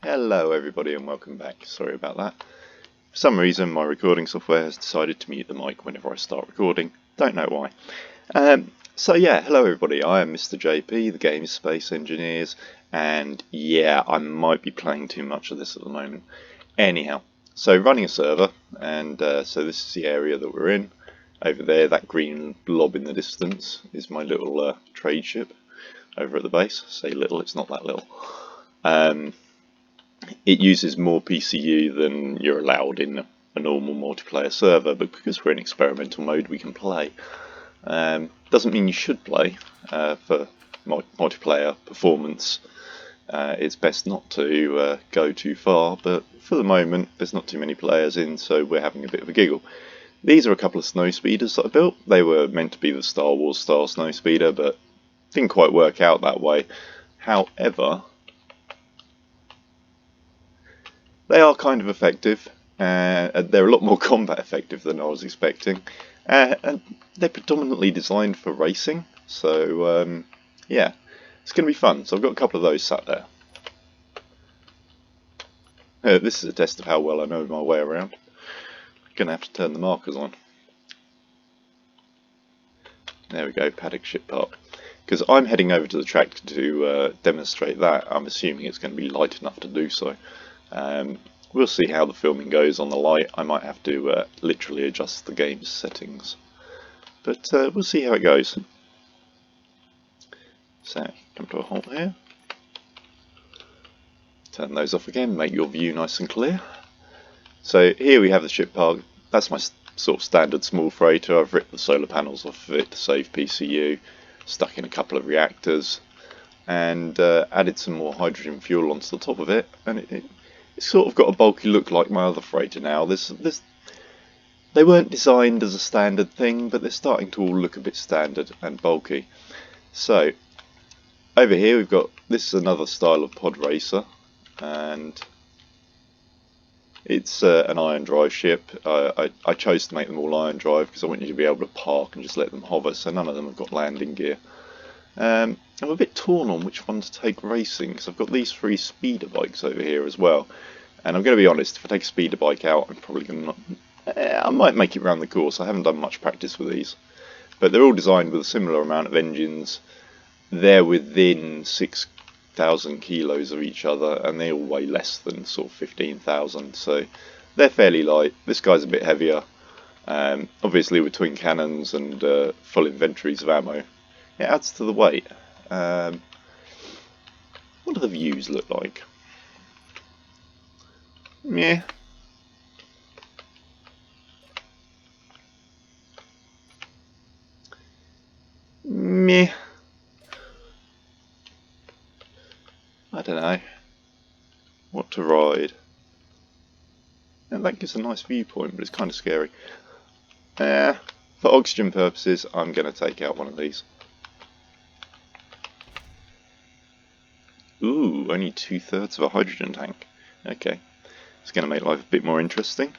Hello everybody and welcome back. Sorry about that. For some reason my recording software has decided to mute the mic whenever I start recording. Don't know why. So yeah, hello everybody. I am Mr. JP, the Game Space Engineers, and yeah, I might be playing too much of this at the moment. Anyhow, so running a server, and so this is the area that we're in. Over there, that green blob in the distance is my little trade ship over at the base. Say little, it's not that little. It uses more PCU than you're allowed in a normal multiplayer server, but because we're in experimental mode we can play. Doesn't mean you should play for multiplayer performance. It's best not to go too far, but for the moment there's not too many players in, so we're having a bit of a giggle. These are a couple of snow speeders that I built. They were meant to be the Star Wars style snow speeder, but didn't quite work out that way. However, they are kind of effective. They're a lot more combat effective than I was expecting. And they're predominantly designed for racing, so yeah, it's going to be fun. So I've got a couple of those sat there. This is a test of how well I know my way around. I'm going to have to turn the markers on. There we go, paddock ship park. Because I'm heading over to the track to demonstrate that. I'm assuming it's going to be light enough to do so. We'll see how the filming goes on the light. I might have to literally adjust the game's settings, but we'll see how it goes. So, come to a halt here. Turn those off again, make your view nice and clear. So here we have the ship park. That's my sort of standard small freighter. I've ripped the solar panels off of it to save PCU, stuck in a couple of reactors, and added some more hydrogen fuel onto the top of it, and it's sort of got a bulky look like my other freighter now. They weren't designed as a standard thing, but they're starting to all look a bit standard and bulky. So, over here we've got, this is another style of pod racer, and it's an iron drive ship. I chose to make them all iron drive because I want you to be able to park and just let them hover, so none of them have got landing gear. I'm a bit torn on which one to take racing, because I've got these 3 speeder bikes over here as well, and I'm going to be honest, if I take a speeder bike out I'm probably going to I might make it around the course. I haven't done much practice with these, but they're all designed with a similar amount of engines. They're within 6,000 kilos of each other, and they all weigh less than sort of 15,000, so they're fairly light. This guy's a bit heavier, obviously with twin cannons and full inventories of ammo. It adds to the weight. What do the views look like? Meh. Meh. I don't know what to ride. And that gives a nice viewpoint, but it's kind of scary. For oxygen purposes, I'm going to take out one of these. Ooh, only 2/3 of a hydrogen tank. Okay, it's going to make life a bit more interesting.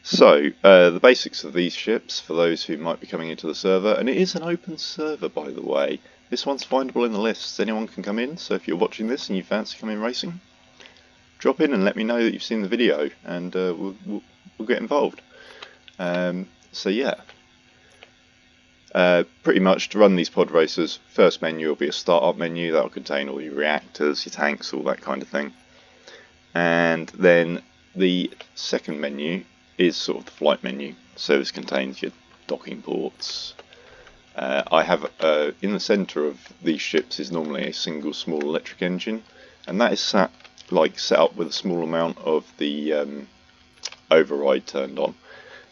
So, the basics of these ships, for those who might be coming into the server, and it is an open server by the way. This one's findable in the lists, anyone can come in, so if you're watching this and you fancy coming racing, drop in and let me know that you've seen the video, and we'll get involved. So yeah. Pretty much to run these pod racers, first menu will be a startup menu that will contain all your reactors, your tanks, all that kind of thing. And then the second menu is sort of the flight menu. So this contains your docking ports. I have in the centre of these ships is normally a single small electric engine, and that is set up with a small amount of the override turned on.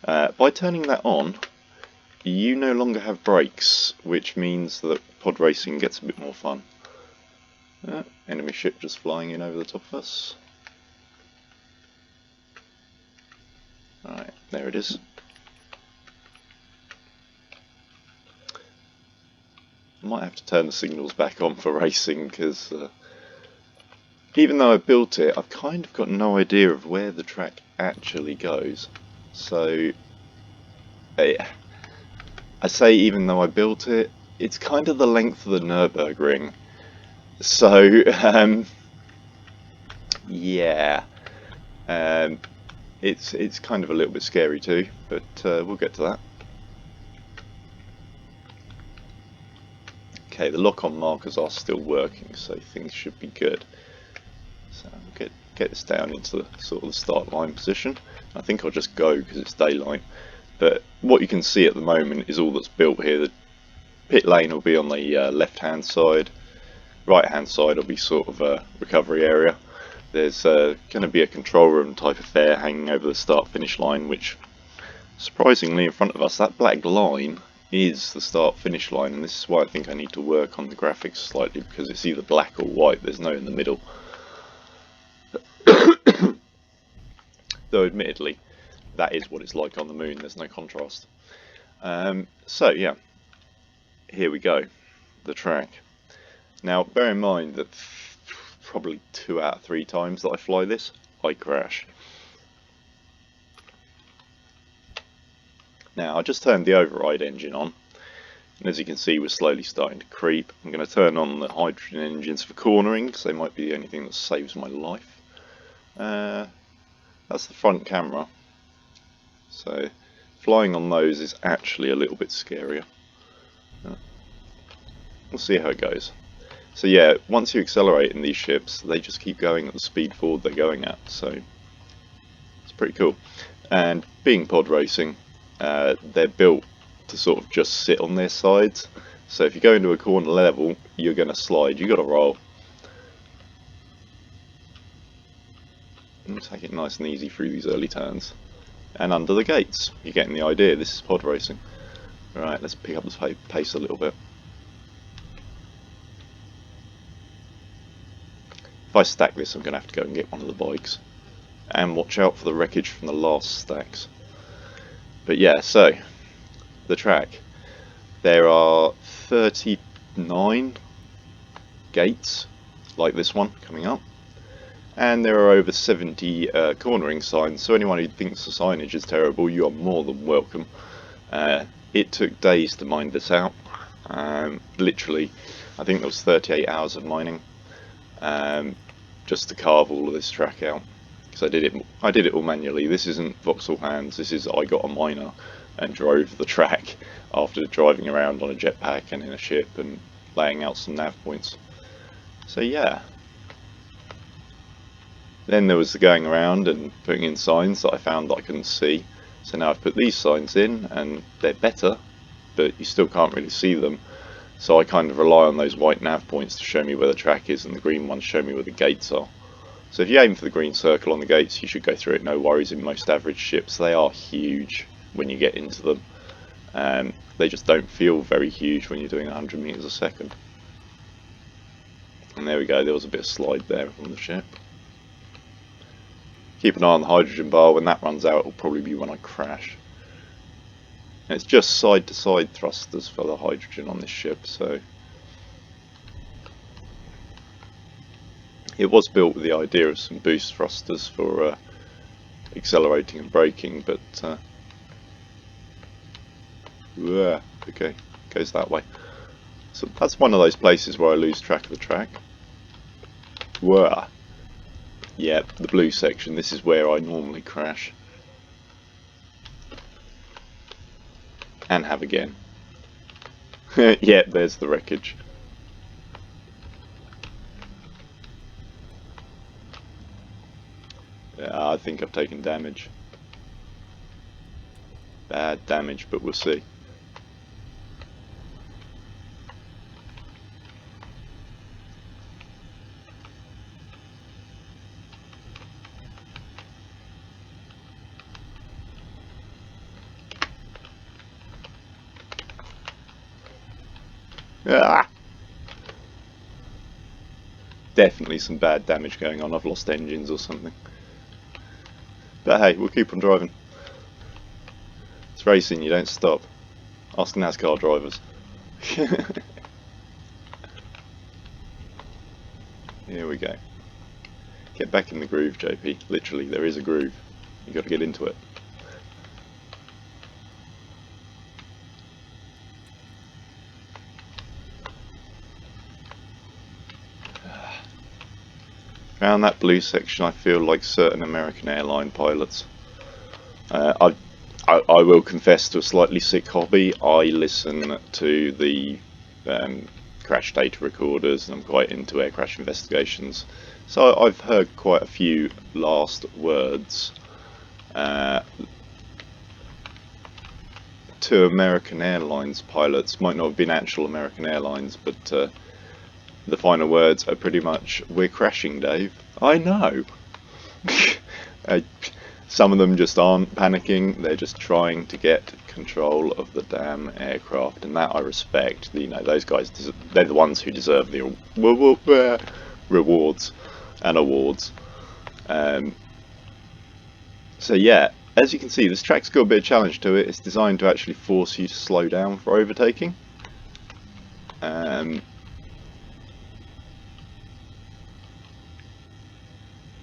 By turning that on, you no longer have brakes, which means that pod racing gets a bit more fun. Enemy ship just flying in over the top of us. Alright, there it is. I might have to turn the signals back on for racing, because even though I built it, I've kind of got no idea of where the track actually goes. So I say even though I built it, it's kind of the length of the Nürburgring. So Yeah. It's kind of a little bit scary too, but we'll get to that. Okay, the lock-on markers are still working, so things should be good. So we'll get this down into the sort of the start line position. I think I'll just go because it's daylight. But what you can see at the moment is all that's built here. The pit lane will be on the left-hand side. Right-hand side will be sort of a recovery area. There's going to be a control room type affair hanging over the start-finish line, which surprisingly in front of us, that black line is the start-finish line, and this is why I think I need to work on the graphics slightly, because it's either black or white, there's no in the middle. Though admittedly, that is what it's like on the moon, there's no contrast. So yeah, here we go, the track. Now bear in mind that probably 2 out of 3 times that I fly this, I crash. Now I just turned the override engine on, and as you can see we're slowly starting to creep. I'm going to turn on the hydrogen engines for cornering, because they might be the only thing that saves my life. That's the front camera, so flying on those is actually a little bit scarier. We'll see how it goes. So yeah, once you accelerate in these ships, they just keep going at the speed forward they're going at, so it's pretty cool. And being pod racing, they're built to sort of just sit on their sides, so if you go into a corner level, you're going to slide, you've got to roll. And take it nice and easy through these early turns. And under the gates, you're getting the idea, this is pod racing. Right, let's pick up the pace a little bit. If I stack this, I'm going to have to go and get one of the bikes. And watch out for the wreckage from the last stacks. But yeah, so, the track. There are 39 gates, like this one, coming up. And there are over 70 cornering signs, so anyone who thinks the signage is terrible, you are more than welcome. It took days to mine this out. Literally, I think there was 38 hours of mining. Just to carve all of this track out, because I did it all manually. This isn't Vauxhall hands, this is I got a miner and drove the track after driving around on a jetpack and in a ship and laying out some nav points. So yeah. Then there was the going around and putting in signs that I found that I couldn't see. So now I've put these signs in and they're better, but you still can't really see them. So I kind of rely on those white nav points to show me where the track is, and the green ones show me where the gates are. So if you aim for the green circle on the gates, you should go through it no worries in most average ships. They are huge when you get into them. They just don't feel very huge when you're doing 100 meters a second. And there we go, there was a bit of slide there from the ship. Keep an eye on the hydrogen bar, when that runs out it'll probably be when I crash. And it's just side to side thrusters for the hydrogen on this ship, so it was built with the idea of some boost thrusters for accelerating and braking, but okay, goes that way. So that's one of those places where I lose track of the track. Yeah, the blue section, this is where I normally crash. And have again. Yeah, there's the wreckage. Yeah, I think I've taken damage. Bad damage, but we'll see. Ah! Definitely some bad damage going on. I've lost engines or something. But hey, we'll keep on driving. It's racing, you don't stop. Ask NASCAR drivers. Here we go. Get back in the groove, JP. Literally, there is a groove. You got to get into it. Around that blue section, I feel like certain American airline pilots. I will confess to a slightly sick hobby. I listen to the crash data recorders, and I'm quite into air crash investigations. So I've heard quite a few last words to American Airlines pilots. Might not have been actual American Airlines, but the final words are pretty much, "We're crashing, Dave." I know. Some of them just aren't panicking, they're just trying to get control of the damn aircraft, and that I respect. You know, those guys, they're the ones who deserve the rewards and awards. So yeah, as you can see, this track's got a bit of challenge to it. It's designed to actually force you to slow down for overtaking.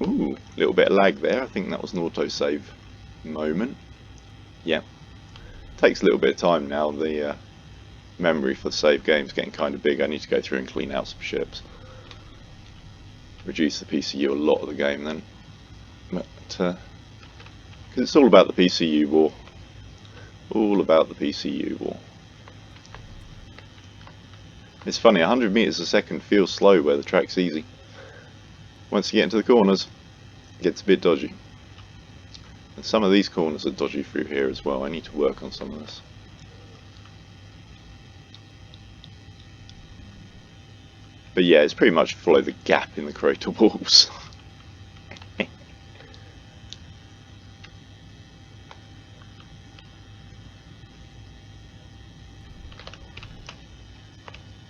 Ooh, a little bit of lag there. I think that was an autosave moment. Yeah, takes a little bit of time now. The memory for the save game's getting kind of big. I need to go through and clean out some ships. Reduce the PCU a lot of the game then. But, because it's all about the PCU war. All about the PCU war. It's funny, 100 meters a second feels slow where the track's easy. Once you get into the corners, it gets a bit dodgy. And some of these corners are dodgy through here as well. I need to work on some of this. But yeah, it's pretty much follow the gap in the crater walls.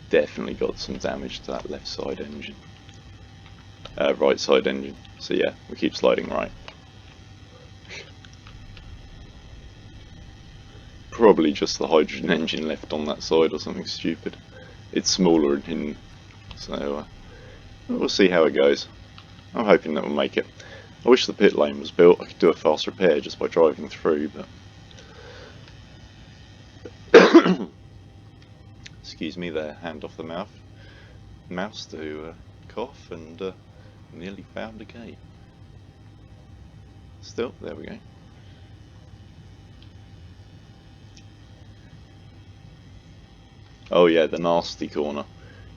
Definitely got some damage to that left side engine. Right side engine. So yeah, we keep sliding right. Probably just the hydrogen engine left on that side or something stupid. It's smaller and hidden, so we'll see how it goes. I'm hoping that we'll make it. I wish the pit lane was built. I could do a fast repair just by driving through, but excuse me there, hand off the mouse to cough, and nearly found a gate. Still, there we go. Oh yeah, the nasty corner.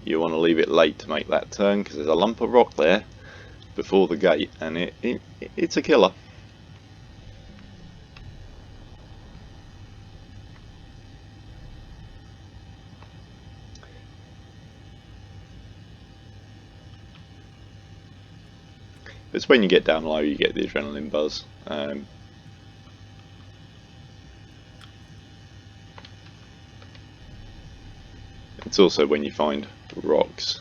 You want to leave it late to make that turn because there's a lump of rock there before the gate, and it's a killer. It's when you get down low you get the adrenaline buzz. It's also when you find rocks.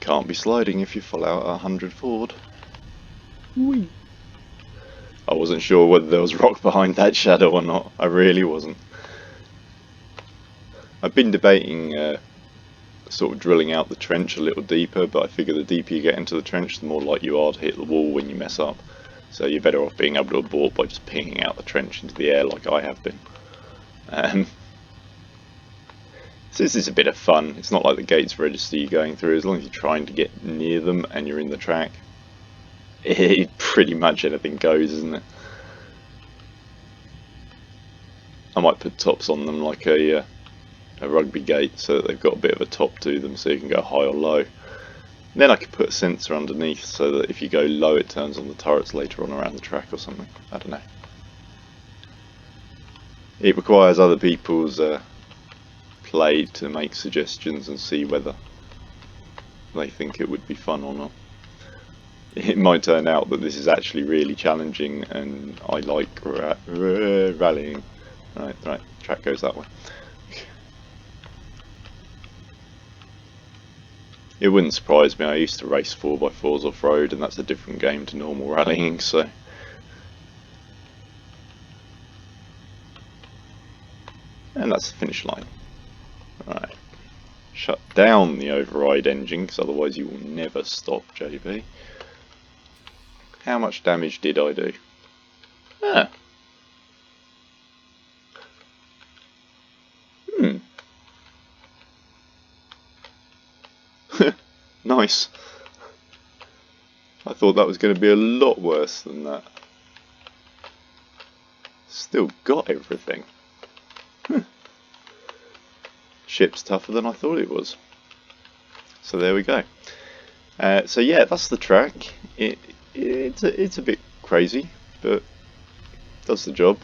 Can't be sliding if you fall out at 100 forward. Whee. I wasn't sure whether there was rock behind that shadow or not. I really wasn't. I've been debating sort of drilling out the trench a little deeper, but I figure the deeper you get into the trench, the more likely you are to hit the wall when you mess up. So you're better off being able to abort by just pinging out the trench into the air like I have been. So this is a bit of fun. It's not like the gates register you're going through. As long as you're trying to get near them and you're in the track, pretty much anything goes, isn't it? I might put tops on them like a rugby gate so that they've got a bit of a top to them so you can go high or low. Then I could put a sensor underneath so that if you go low it turns on the turrets later on around the track or something. I don't know. It requires other people's play to make suggestions and see whether they think it would be fun or not. It might turn out that this is actually really challenging and I like rallying. Right, track goes that way. It wouldn't surprise me, I used to race 4x4s off-road and that's a different game to normal rallying, so And that's the finish line. Right. Shut down the override engine, because otherwise you will never stop, JB. How much damage did I do? Ah. Nice. I thought that was going to be a lot worse than that. Still got everything. Ship's tougher than I thought it was. So there we go. So yeah, that's the track. It's a bit crazy, but does the job.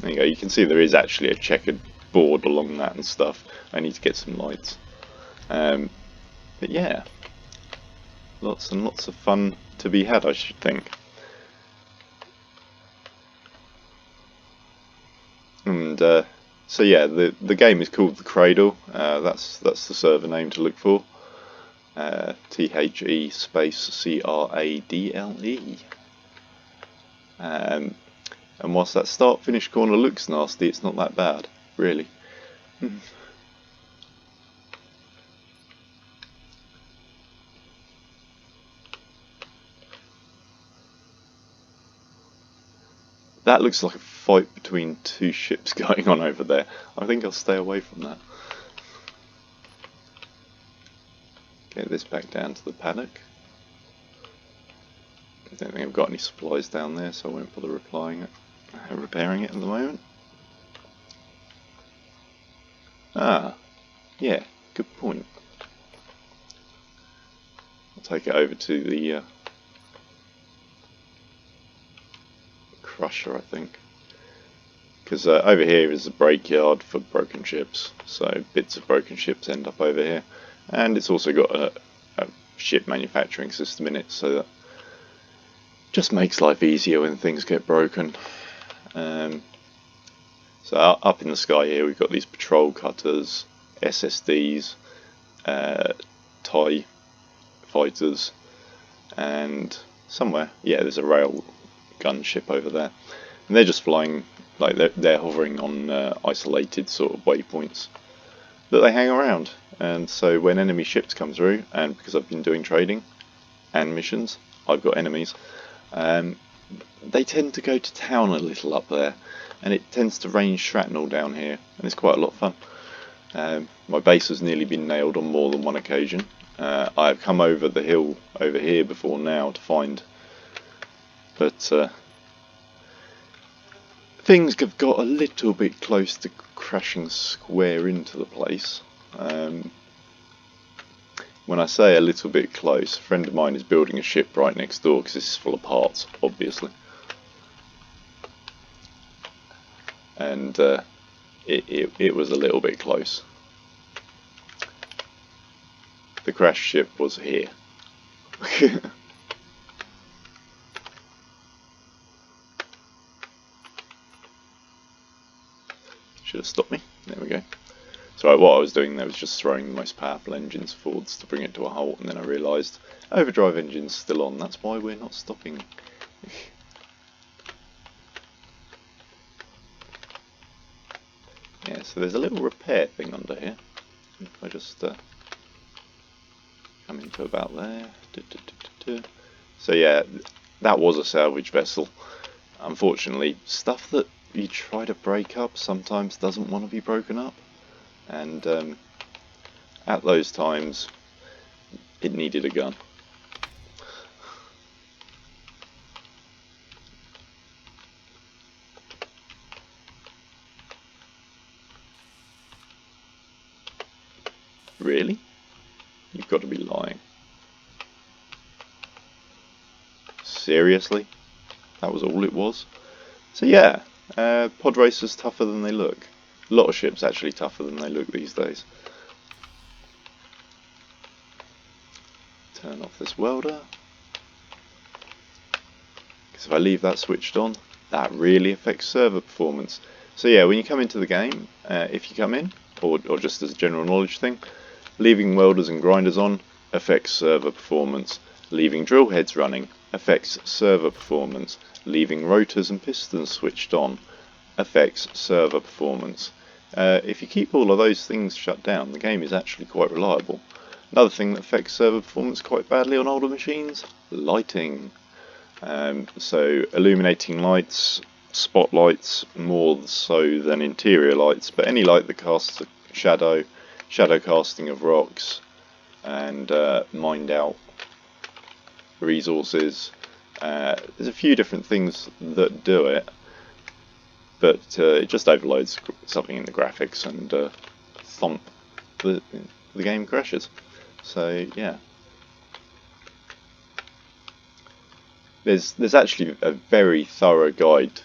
There you go. You can see there is actually a checkered board along that and stuff. I need to get some lights. But yeah, lots and lots of fun to be had, I should think. And so yeah, the game is called the Cradle. That's the server name to look for. THE space CRADLE. And whilst that start-finish corner looks nasty, it's not that bad, really. That looks like a fight between two ships going on over there. I think I'll stay away from that. Get this back down to the paddock. I don't think I've got any supplies down there, so I won't bother repairing it at the moment. Ah, yeah, good point. I'll take it over to the crusher, I think, because over here is a break yard for broken ships, so bits of broken ships end up over here, and it's also got a ship manufacturing system in it, so that just makes life easier when things get broken. So up in the sky here we've got these patrol cutters, SSDs, TIE fighters, and somewhere, yeah, there's a rail gunship over there, and they're just flying, like they're hovering on isolated sort of waypoints that they hang around. And so when enemy ships come through, and because I've been doing trading and missions, I've got enemies, they tend to go to town a little up there, and it tends to rain shrapnel down here, and it's quite a lot of fun. My base has nearly been nailed on more than one occasion. I've come over the hill over here before now to find, but things have got a little bit close to crashing square into the place. When I say a little bit close, a friend of mine is building a ship right next door, because this is full of parts, obviously. And it was a little bit close. The crash ship was here. Should have stopped me. There we go. So what I was doing there was just throwing the most powerful engines forwards to bring it to a halt, and then I realised overdrive engine's still on, that's why we're not stopping. Yeah, so there's a little repair thing under here. If I just come into about there. So yeah, that was a salvage vessel. Unfortunately, stuff that you try to break up sometimes doesn't want to be broken up, and at those times it needed a gun. Really? You've got to be lying. Seriously? That was all it was? So yeah, pod racers tougher than they look. A lot of ships actually tougher than they look these days. Turn off this welder, because if I leave that switched on, that really affects server performance. So yeah, when you come into the game, if you come in, or just as a general knowledge thing, leaving welders and grinders on affects server performance. Leaving drill heads running affects server performance. Leaving rotors and pistons switched on affects server performance. If you keep all of those things shut down, the game is actually quite reliable. Another thing that affects server performance quite badly on older machines: lighting. So illuminating lights, spotlights more so than interior lights, but any light that casts a shadow casting of rocks, and mined out resources. There's a few different things that do it, but it just overloads something in the graphics and thump, the game crashes. So yeah. There's actually a very thorough guide.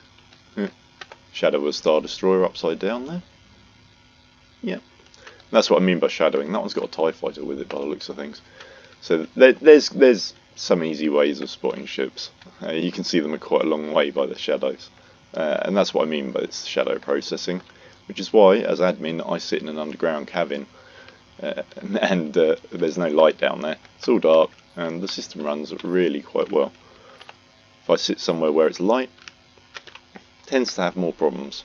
Shadow a Star Destroyer upside down there. Yeah, that's what I mean by shadowing. That one's got a TIE fighter with it by the looks of things. So there's some easy ways of spotting ships. You can see them at quite a long way by the shadows. And that's what I mean by it's shadow processing. Which is why, as admin, I sit in an underground cabin. And there's no light down there. It's all dark, and the system runs really quite well. If I sit somewhere where it's light, it tends to have more problems.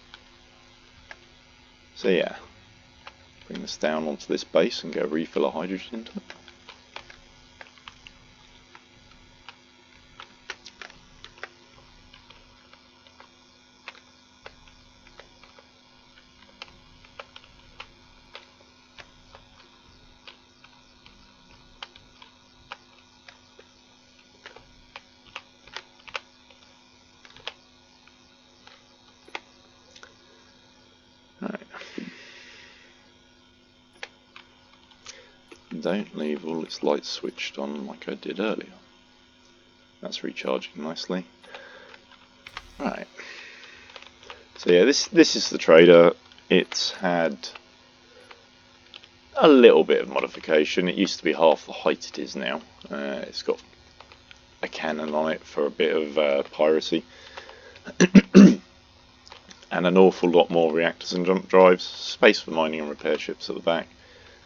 So yeah, bring this down onto this base and get a refill of hydrogen into it. Don't leave all its lights switched on like I did earlier. That's recharging nicely. Right. So yeah, this is the trader. It's had a little bit of modification. It used to be half the height it is now. It's got a cannon on it for a bit of piracy. And an awful lot more reactors and jump drives. Space for mining and repair ships at the back.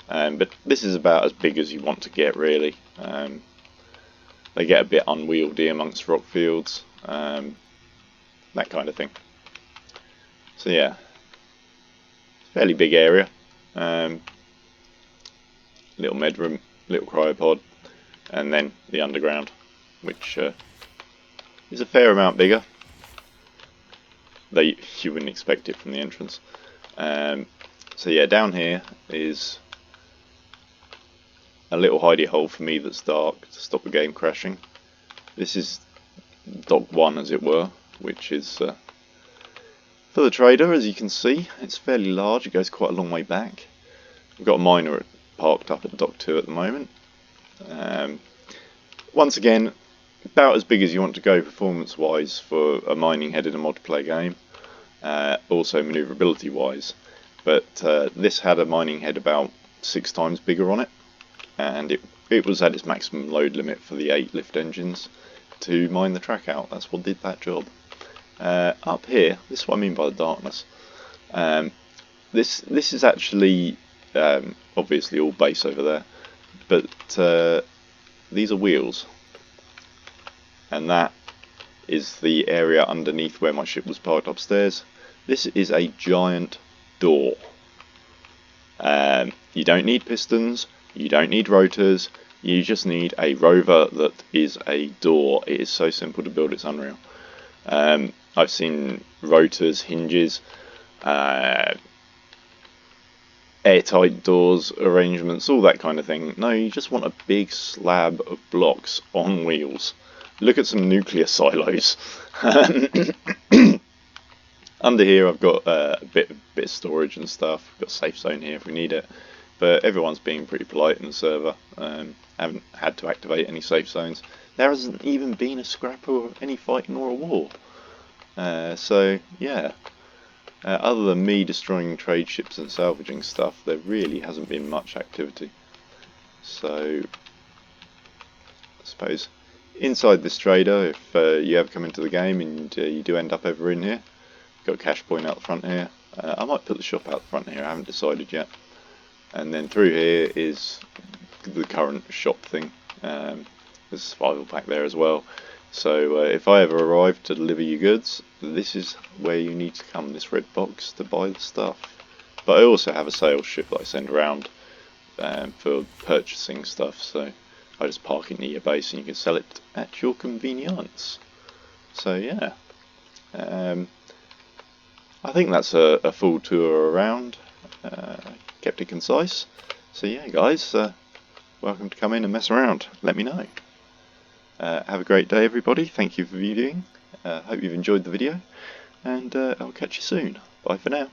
But this is about as big as you want to get, really. They get a bit unwieldy amongst rock fields, that kind of thing. So yeah, fairly big area. Little med room, little cryopod, and then the underground, which is a fair amount bigger. Though you wouldn't expect it from the entrance. So yeah, down here is a little hidey hole for me that's dark to stop the game crashing. This is Dock 1, as it were, which is for the trader. As you can see, it's fairly large. It goes quite a long way back. We've got a miner parked up at Dock 2 at the moment. Once again, about as big as you want to go performance wise for a mining head in a multiplayer game, also manoeuvrability wise, but this had a mining head about 6 times bigger on it, and it was at its maximum load limit for the 8 lift engines to mine the track out. That's what did that job. Up here, this is what I mean by the darkness. This is actually obviously all base over there, but these are wheels, and that is the area underneath where my ship was parked upstairs. This is a giant door. You don't need pistons, you don't need rotors, you just need a rover that is a door. It is so simple to build, it's unreal. I've seen rotors, hinges, airtight doors, arrangements, all that kind of thing. No, you just want a big slab of blocks on wheels. Look at some nuclear silos. Under here I've got a bit of storage and stuff. I've got a safe zone here if we need it. But everyone's being pretty polite in the server. Haven't had to activate any safe zones. There hasn't even been a scrap or any fighting or a war. So yeah, other than me destroying trade ships and salvaging stuff, there really hasn't been much activity. So I suppose inside this trader, if you ever come into the game and you do end up over in here, got a cash point out the front here. I might put the shop out the front here, I haven't decided yet. And then through here is the current shop thing. There's a survival pack there as well. So if I ever arrive to deliver you goods, this is where you need to come, this red box, to buy the stuff. But I also have a sales ship that I send around for purchasing stuff, so I just park it near your base and you can sell it at your convenience. So yeah, I think that's a full tour around. Kept it concise. So yeah, guys, welcome to come in and mess around. Let me know. Have a great day, everybody. Thank you for viewing. Hope you've enjoyed the video, and I'll catch you soon. Bye for now.